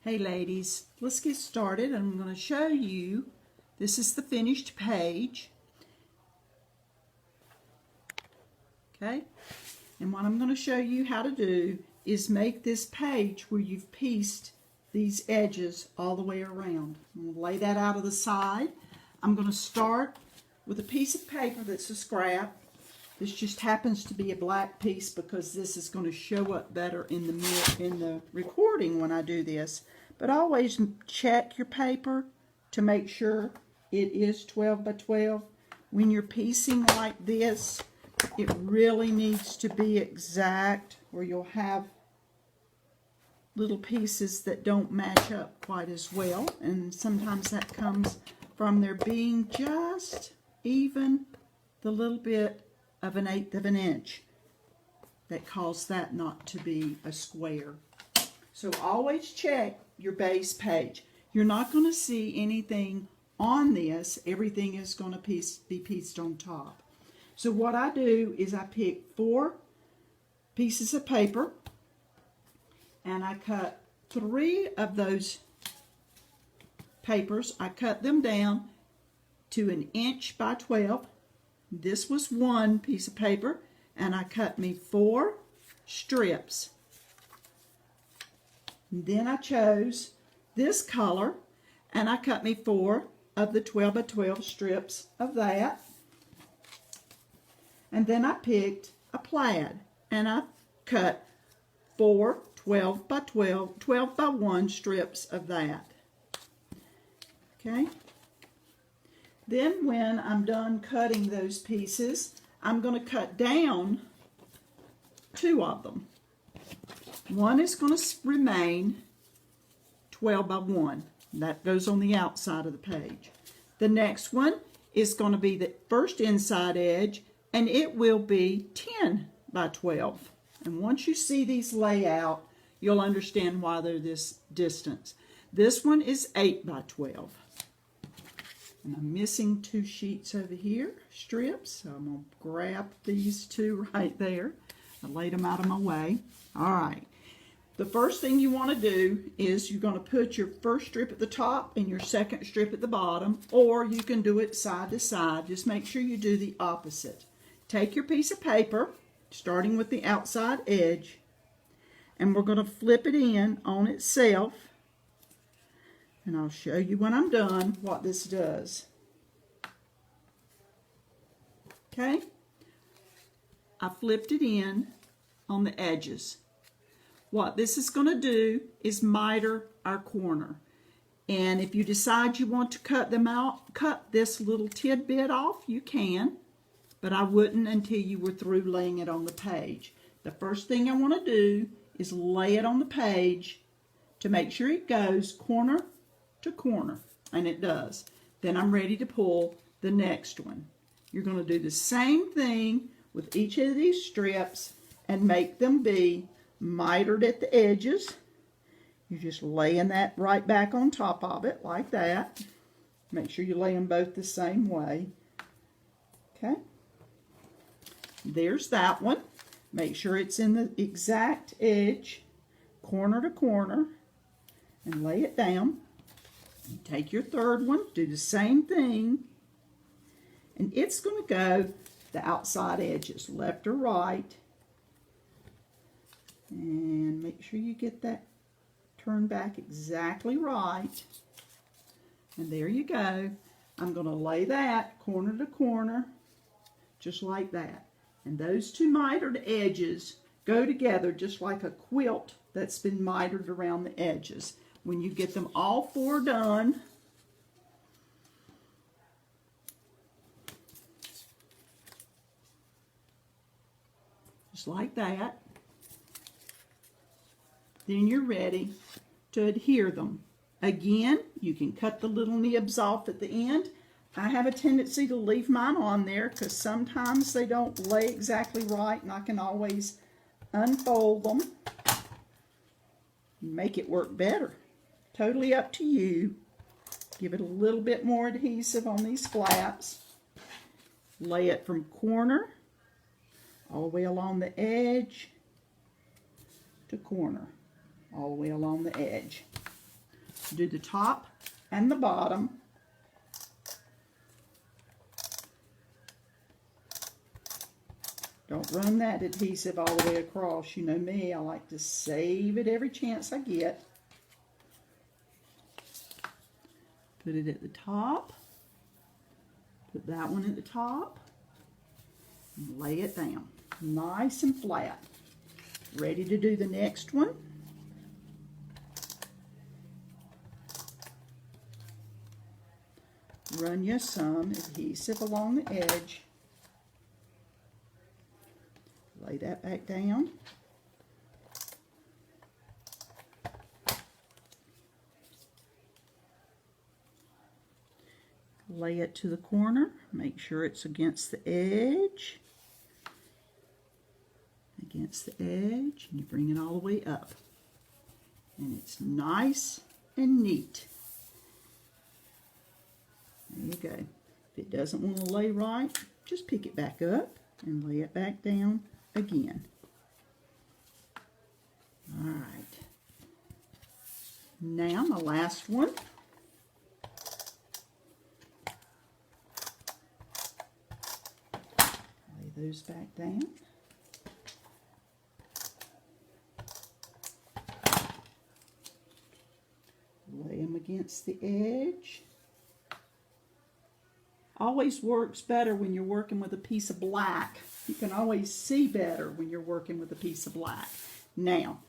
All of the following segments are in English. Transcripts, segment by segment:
Hey ladies, let's get started. I'm going to show you, this is the finished page. Okay, and what I'm going to show you how to do is make this page where you've pieced these edges all the way around. I'm going to lay that out of the side. I'm going to start with a piece of paper that's a scrap. This just happens to be a black piece because this is going to show up better in the recording when I do this. But always check your paper to make sure it is 12 by 12. When you're piecing like this, it really needs to be exact, or you'll have little pieces that don't match up quite as well. And sometimes that comes from there being just even the little bit of 1/8 of an inch that caused that not to be a square. So always check your base page. You're not going to see anything on this. Everything is going to be pieced on top. So what I do is I pick 4 pieces of paper and I cut 3 of those papers. I cut them down to 1 inch by 12. This was 1 piece of paper, and I cut me 4 strips. Then I chose this color, and I cut me 4 of the 12 by 12 strips of that. And then I picked a plaid, and I cut 4 12 by 12, 12 by 1 strips of that. Okay? Then when I'm done cutting those pieces, I'm going to cut down 2 of them. One is going to remain 12 by 1. That goes on the outside of the page. The next one is going to be the first inside edge, and it will be 10 by 12. And once you see these lay out, you'll understand why they're this distance. This one is 8 by 12. And I'm missing 2 sheets over here, strips, so I'm going to grab these 2 right there. I laid them out of my way. All right. The first thing you want to do is you're going to put your first strip at the top and your second strip at the bottom, or you can do it side to side. Just make sure you do the opposite. Take your piece of paper, starting with the outside edge, and we're going to flip it in on itself. And I'll show you when I'm done what this does. Okay? I flipped it in on the edges. What this is going to do is miter our corner. And if you decide you want to cut them out, cut this little tidbit off, you can. But I wouldn't until you were through laying it on the page. The first thing I want to do is lay it on the page to make sure it goes corner to corner, and it does. Then I'm ready to pull the next one. You're going to do the same thing with each of these strips and make them be mitered at the edges. You're just laying that right back on top of it like that. Make sure you lay them both the same way. Okay, there's that one. Make sure it's in the exact edge, corner to corner, and lay it down. Take your third one, do the same thing, and it's going to go the outside edges, left or right. And make sure you get that turned back exactly right. And there you go. I'm going to lay that corner to corner, just like that. And those 2 mitered edges go together just like a quilt that's been mitered around the edges. When you get them all 4 done, just like that, then you're ready to adhere them. Again, you can cut the little nibs off at the end. I have a tendency to leave mine on there because sometimes they don't lay exactly right, and I can always unfold them and make it work better. Totally up to you. Give it a little bit more adhesive on these flaps. Lay it from corner all the way along the edge to corner, all the way along the edge. Do the top and the bottom. Don't run that adhesive all the way across. You know me, I like to save it every chance I get. Put it at the top. Put that one at the top. And lay it down. Nice and flat. Ready to do the next one. Run you some adhesive along the edge. Lay that back down. Lay it to the corner. Make sure it's against the edge. Against the edge. And you bring it all the way up. And it's nice and neat. There you go. If it doesn't want to lay right, just pick it back up and lay it back down again. All right. Now my last one. Lay those back down. Lay them against the edge. Always works better when you're working with a piece of black. You can always see better when you're working with a piece of black. Now,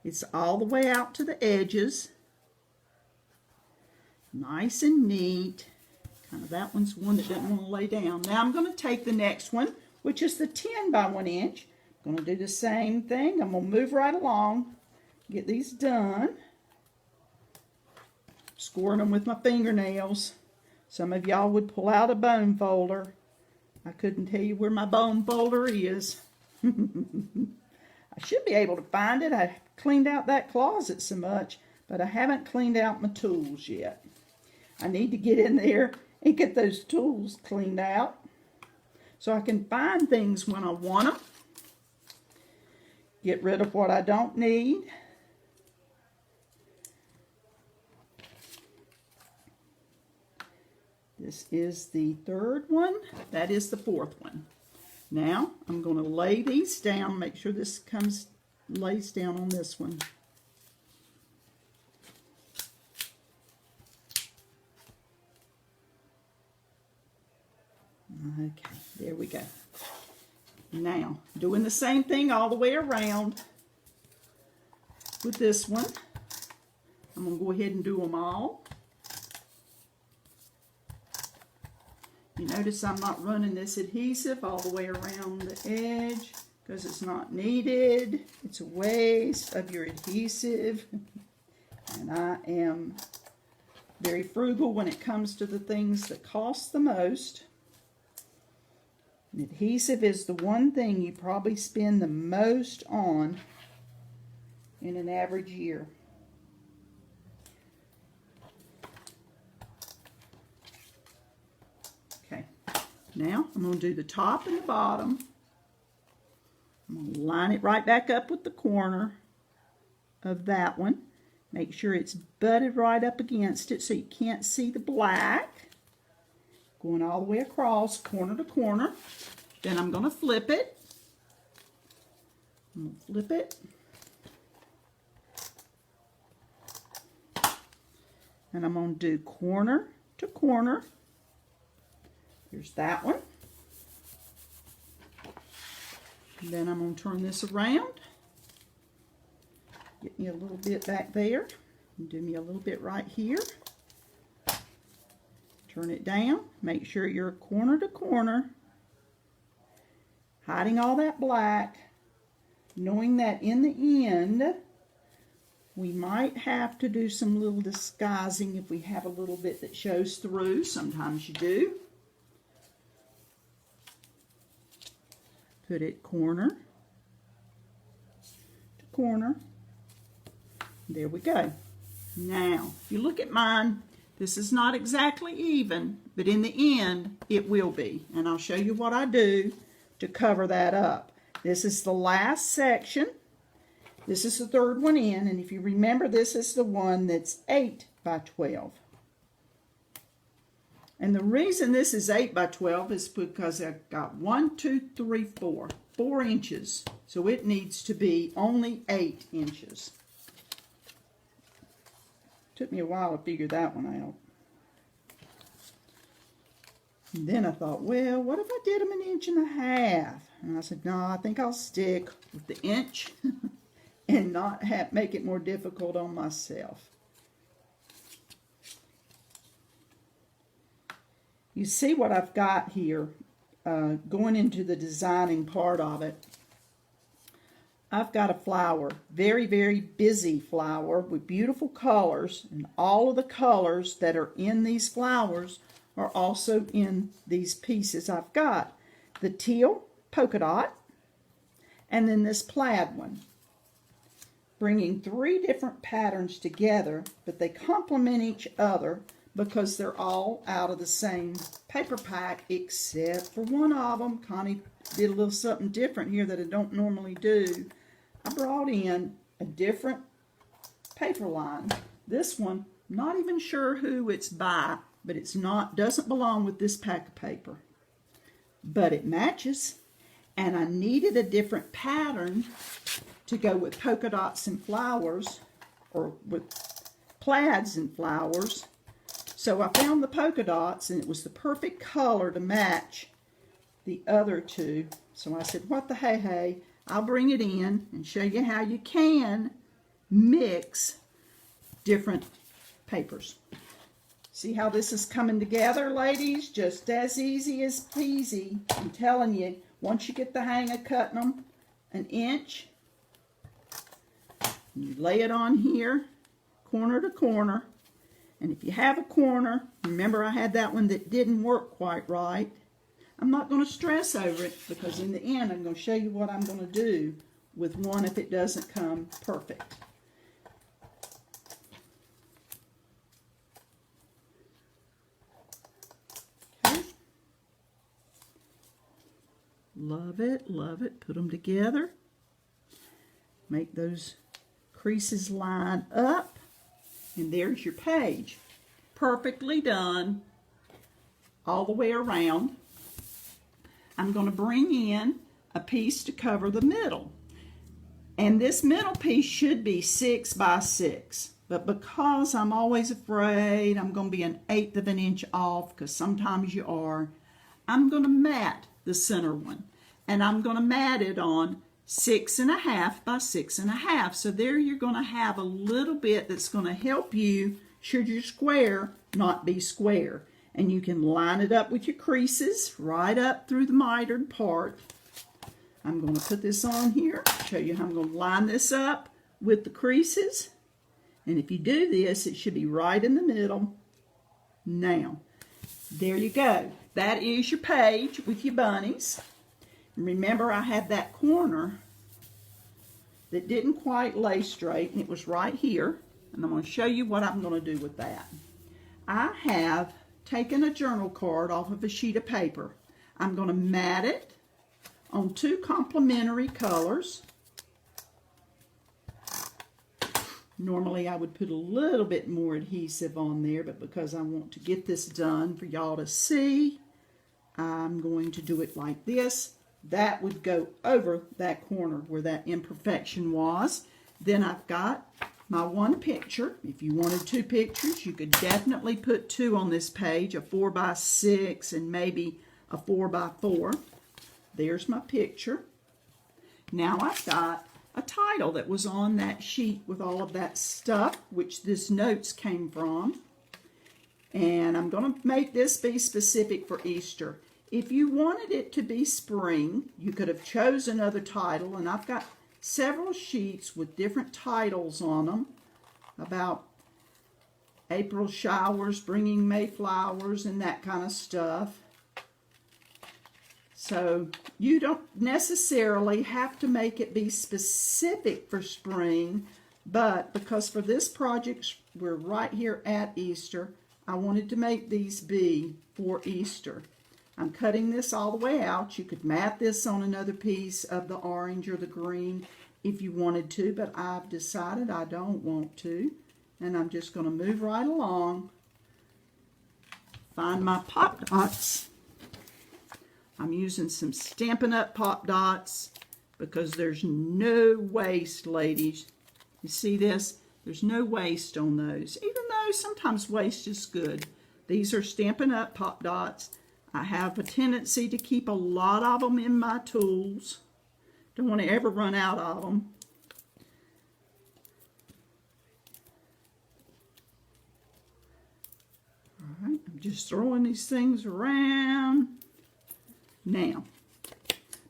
it's all the way out to the edges. Nice and neat. Kind of that one's one that doesn't want to lay down. Now I'm going to take the next one, which is the 10 by 1 inch. I'm going to do the same thing. I'm going to move right along. Get these done. Scoring them with my fingernails. Some of y'all would pull out a bone folder. I couldn't tell you where my bone folder is. I should be able to find it. I cleaned out that closet so much, but I haven't cleaned out my tools yet. I need to get in there and get those tools cleaned out so I can find things when I want them. Get rid of what I don't need. This is the third one. That is the fourth one. Now, I'm going to lay these down. Make sure this lays down on this one. Okay, there we go. Now, doing the same thing all the way around with this one. I'm going to go ahead and do them all. You notice I'm not running this adhesive all the way around the edge because it's not needed. It's a waste of your adhesive. And I am very frugal when it comes to the things that cost the most. And adhesive is the one thing you probably spend the most on in an average year. Now, I'm going to do the top and the bottom. I'm going to line it right back up with the corner of that one. Make sure it's butted right up against it so you can't see the black. Going all the way across, corner to corner. Then I'm going to flip it. I'm going to flip it. And I'm going to do corner to corner. Here's that one. And then I'm going to turn this around. Get me a little bit back there. And do me a little bit right here. Turn it down. Make sure you're corner to corner. Hiding all that black. Knowing that in the end, we might have to do some little disguising if we have a little bit that shows through. Sometimes you do. Put it corner to corner. There we go. Now, if you look at mine, this is not exactly even, but in the end, it will be. And I'll show you what I do to cover that up. This is the last section. This is the third one in, and if you remember, this is the one that's 8 by 12. And the reason this is 8 by 12 is because I've got 4 inches. So it needs to be only 8 inches. Took me a while to figure that one out. And then I thought, well, what if I did them 1.5 inches? And I said, no, I think I'll stick with the inch and not make it more difficult on myself. You see what I've got here, going into the designing part of it. I've got a flower, very, very busy flower with beautiful colors, and all of the colors that are in these flowers are also in these pieces I've got. The teal polka dot, and then this plaid one. Bringing 3 different patterns together, but they complement each other because they're all out of the same paper pack, except for one of them. Connie did a little something different here that I don't normally do. I brought in a different paper line. This one, not even sure who it's by, but it's not, doesn't belong with this pack of paper. But it matches, and I needed a different pattern to go with polka dots and flowers, or with plaids and flowers. So I found the polka dots, and it was the perfect color to match the other two. So I said, what the hey, I'll bring it in and show you how you can mix different papers. See how this is coming together, ladies? Just as easy as peasy. I'm telling you, once you get the hang of cutting them 1 inch, you lay it on here, corner to corner. And if you have a corner, remember I had that one that didn't work quite right. I'm not going to stress over it, because in the end I'm going to show you what I'm going to do with one if it doesn't come perfect. Okay. Love it, love it. Put them together. Make those creases line up. And there's your page. Perfectly done all the way around. I'm going to bring in a piece to cover the middle. And this middle piece should be 6 by 6. But because I'm always afraid I'm going to be 1/8 of an inch off, because sometimes you are, I'm going to mat the center one. And I'm going to mat it on 6.5 by 6.5. So there you're going to have a little bit that's going to help you, should your square not be square. And you can line it up with your creases right up through the mitered part. I'm going to put this on here, show you how I'm going to line this up with the creases. And if you do this, it should be right in the middle. Now, there you go. That is your page with your bunnies. Remember, I had that corner that didn't quite lay straight, and it was right here. And I'm going to show you what I'm going to do with that. I have taken a journal card off of a sheet of paper. I'm going to mat it on 2 complementary colors. Normally I would put a little bit more adhesive on there, but because I want to get this done for y'all to see, I'm going to do it like this. That would go over that corner where that imperfection was. Then I've got my 1 picture. If you wanted 2 pictures, you could definitely put 2 on this page, a 4 by 6 and maybe a 4 by 4. There's my picture. Now I've got a title that was on that sheet with all of that stuff, which this notes came from. And I'm going to make this be specific for Easter. If you wanted it to be spring, you could have chosen another title, and I've got several sheets with different titles on them about April showers, bringing Mayflowers, and that kind of stuff. So you don't necessarily have to make it be specific for spring, but because for this project we're right here at Easter, I wanted to make these be for Easter. I'm cutting this all the way out. You could mat this on another piece of the orange or the green if you wanted to, but I've decided I don't want to. And I'm just going to move right along. Find my Pop Dots. I'm using some Stampin' Up! Pop Dots because there's no waste, ladies. You see this? There's no waste on those, even though sometimes waste is good. These are Stampin' Up! Pop Dots. I have a tendency to keep a lot of them in my tools. Don't want to ever run out of them. All right, I'm just throwing these things around. Now,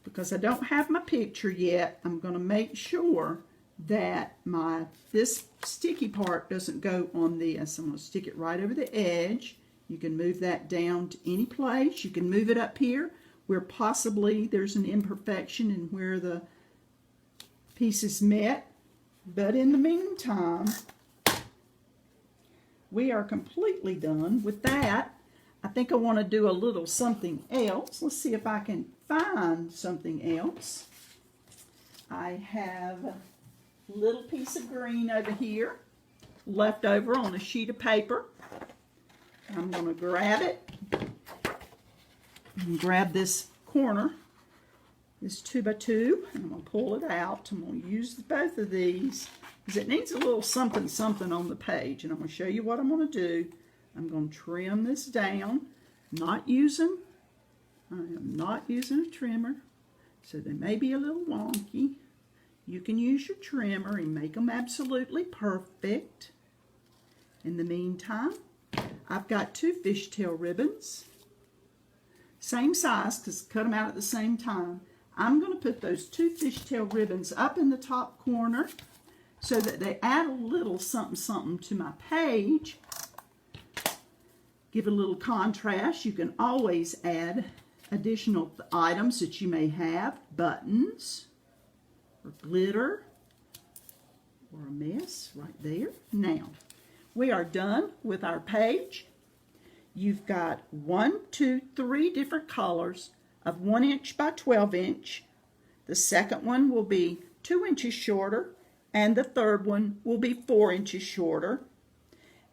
because I don't have my picture yet, I'm going to make sure that this sticky part doesn't go on this. I'm going to stick it right over the edge. You can move that down to any place. You can move it up here where possibly there's an imperfection and where the pieces met. But in the meantime, we are completely done with that. I think I want to do a little something else. Let's see if I can find something else. I have a little piece of green over here left over on a sheet of paper. I'm going to grab it and grab this corner, this 2x2, and I'm going to pull it out. I'm going to use both of these because it needs a little something something on the page, and I'm going to show you what I'm going to do. I'm going to trim this down. I am not using a trimmer, so they may be a little wonky. You can use your trimmer and make them absolutely perfect. In the meantime, I've got 2 fishtail ribbons, same size because cut them out at the same time. I'm going to put those 2 fishtail ribbons up in the top corner so that they add a little something something to my page. Give it a little contrast. You can always add additional items that you may have, buttons or glitter or a mess right there. Now, we are done with our page. You've got 1, 2, 3 different colors of 1 inch by 12 inch. The second one will be 2 inches shorter, and the third one will be 4 inches shorter.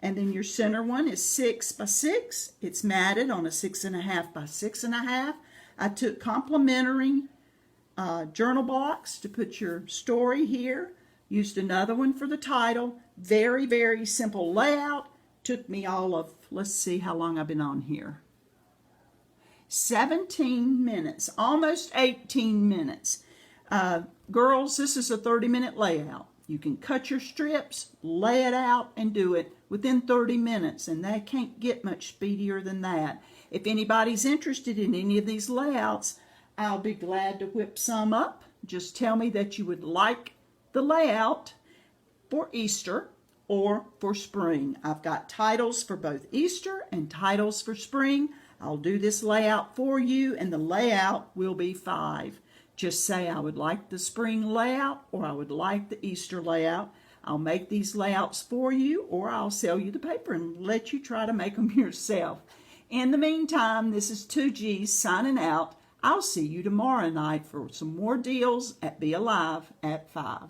And then your center one is 6 by 6. It's matted on a 6.5 by 6.5. I took complimentary journal blocks to put your story here. Used another one for the title. Very, very simple layout. Took me all of, let's see how long I've been on here. 17 minutes, almost 18 minutes. Girls, this is a 30-minute layout. You can cut your strips, lay it out, and do it within 30 minutes, and they can't get much speedier than that. If anybody's interested in any of these layouts, I'll be glad to whip some up. Just tell me that you would like the layout for Easter or for spring. I've got titles for both Easter and titles for spring. I'll do this layout for you, and the layout will be 5. Just say I would like the spring layout or I would like the Easter layout. I'll make these layouts for you, or I'll sell you the paper and let you try to make them yourself. In the meantime, this is 2G signing out. I'll see you tomorrow night for some more deals at Be Alive at 5.